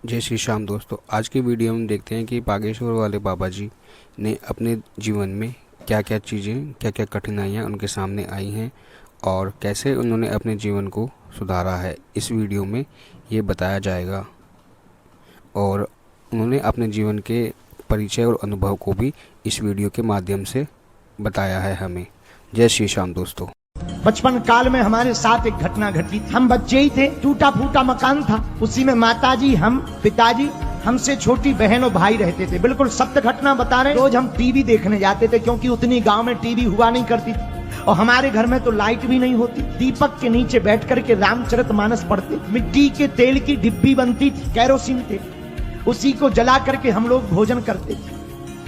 जय श्री श्याम दोस्तों। आज की वीडियो में देखते हैं कि बागेश्वर वाले बाबा जी ने अपने जीवन में क्या क्या चीज़ें, क्या क्या कठिनाइयाँ उनके सामने आई हैं और कैसे उन्होंने अपने जीवन को सुधारा है। इस वीडियो में ये बताया जाएगा और उन्होंने अपने जीवन के परिचय और अनुभव को भी इस वीडियो के माध्यम से बताया है हमें। जय श्री श्याम दोस्तों। बचपन काल में हमारे साथ एक घटना घटी। हम बच्चे ही थे, टूटा फूटा मकान था, उसी में माताजी, हम, पिताजी, हमसे छोटी बहन और भाई रहते थे। बिल्कुल सत्य घटना बता रहे हैं। रोज हम टीवी देखने जाते थे क्योंकि उतनी गांव में टीवी हुआ नहीं करती थी और हमारे घर में तो लाइट भी नहीं होती। दीपक के नीचे बैठ करके रामचरितमानस पढ़ते। मिट्टी के तेल की डिब्बी बनती थी, कैरोसिन तेल, उसी को जला करके हम लोग भोजन करते थे,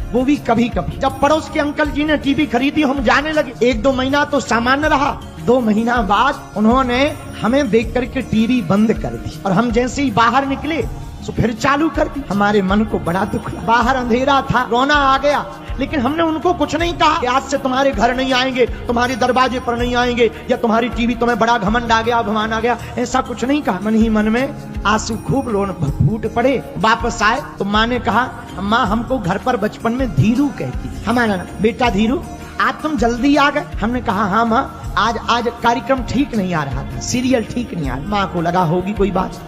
वो भी कभी कभी। जब पड़ोस के अंकल जी ने टीवी खरीदी, हम जाने लगे। 1-2 महीना तो सामान्य रहा, 2 महीना बाद उन्होंने हमें देख करके टीवी बंद कर दी और हम जैसे ही बाहर निकले तो फिर चालू कर दी। हमारे मन को बड़ा दुख लगा। बाहर अंधेरा था, रोना आ गया, लेकिन हमने उनको कुछ नहीं कहा कि आज से तुम्हारे घर नहीं आएंगे, तुम्हारे दरवाजे पर नहीं आएंगे, या तुम्हारी टीवी तुम्हें बड़ा घमंड आ गया, अभिमान आ गया, ऐसा कुछ नहीं कहा। मन ही मन में आंसू खूब रोन फूट पड़े। वापस आए तो माँ ने कहा, अम्मा हमको घर पर बचपन में धीरू कहती थी। हमारा बेटा धीरू, आज तुम जल्दी आ गए। हमने कहा हाँ माँ, आज कार्यक्रम ठीक नहीं आ रहा था, सीरियल ठीक नहीं आ रहा। माँ को लगा होगी कोई बात।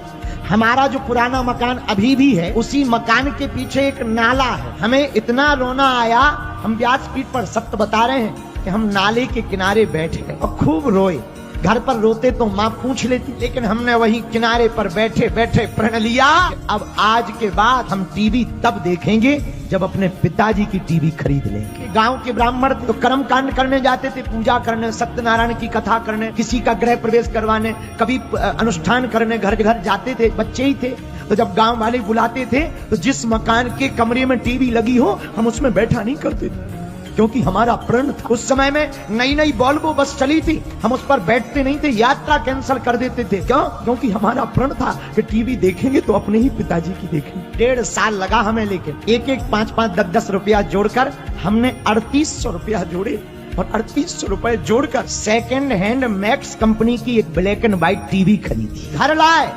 हमारा जो पुराना मकान अभी भी है, उसी मकान के पीछे एक नाला है। हमें इतना रोना आया, हम व्यासपीठ पर सत्य बता रहे हैं कि हम नाले के किनारे बैठे गए और खूब रोए। घर पर रोते तो माँ पूछ लेती, लेकिन हमने वही किनारे पर बैठे बैठे प्रण लिया, अब आज के बाद हम टीवी तब देखेंगे जब अपने पिताजी की टीवी खरीद लेंगे। गांव के ब्राह्मण तो कर्म कांड करने जाते थे, पूजा करने, सत्यनारायण की कथा करने, किसी का गृह प्रवेश करवाने, कभी अनुष्ठान करने घर घर जाते थे। बच्चे ही थे तो जब गांव वाले बुलाते थे तो जिस मकान के कमरे में टीवी लगी हो, हम उसमें बैठा नहीं करते थे क्योंकि हमारा प्रण था। उस समय में नई नई वॉल्वो बस चली थी, हम उस पर बैठते नहीं थे, यात्रा कैंसिल कर देते थे। क्यों? क्योंकि हमारा प्रण था कि टीवी देखेंगे तो अपने ही पिताजी की देखेंगे। 1.5 साल लगा हमें, लेकिन एक 5-5, 10-10 रुपया जोड़कर हमने 3800 रुपया जोड़े और 3800 रुपए जोड़कर सेकेंड हैंड मैक्स कंपनी की एक ब्लैक एंड व्हाइट टीवी खरीदी। घर लाए,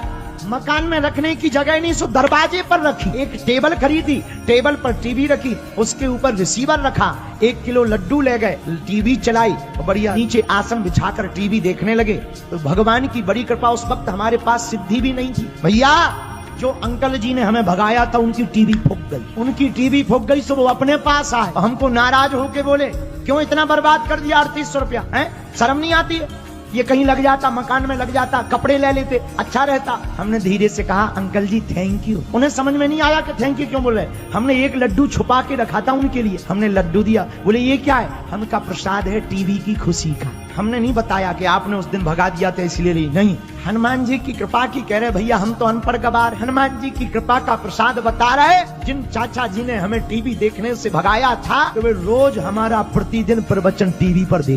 मकान में रखने की जगह नहीं, सो दरवाजे पर रखी। एक टेबल खरीदी, टेबल पर टीवी रखी, उसके ऊपर रिसीवर रखा, 1 किलो लड्डू ले गए, टीवी चलाई और बढ़िया नीचे आसन बिछाकर टीवी देखने लगे। तो भगवान की बड़ी कृपा, उस वक्त हमारे पास सिद्धि भी नहीं थी। भैया जो अंकल जी ने हमें भगाया था, उनकी टीवी फूक गई। उनकी टीवी फूक गई तो वो अपने पास आए, हमको नाराज होके बोले, क्यों इतना बर्बाद कर दिया 3800 रुपया है? शर्म नहीं आती है? ये कहीं लग जाता, मकान में लग जाता, कपड़े ले लेते, अच्छा रहता। हमने धीरे से कहा, अंकल जी थैंक यू। उन्हें समझ में नहीं आया कि थैंक यू क्यों बोल रहे। हमने एक लड्डू छुपा के रखा था उनके लिए, हमने लड्डू दिया। बोले ये क्या है? हमका प्रसाद है टीवी की खुशी का। हमने नहीं बताया कि आपने उस दिन भगा दिया था इसलिए नहीं, हनुमान जी की कृपा की कह रहे भैया, हम तो अनपढ़ गवार। हनुमान जी की कृपा का प्रसाद बता रहे। जिन चाचा जी ने हमें टीवी देखने से भगाया था, तो वे रोज हमारा प्रतिदिन प्रवचन टीवी पर देख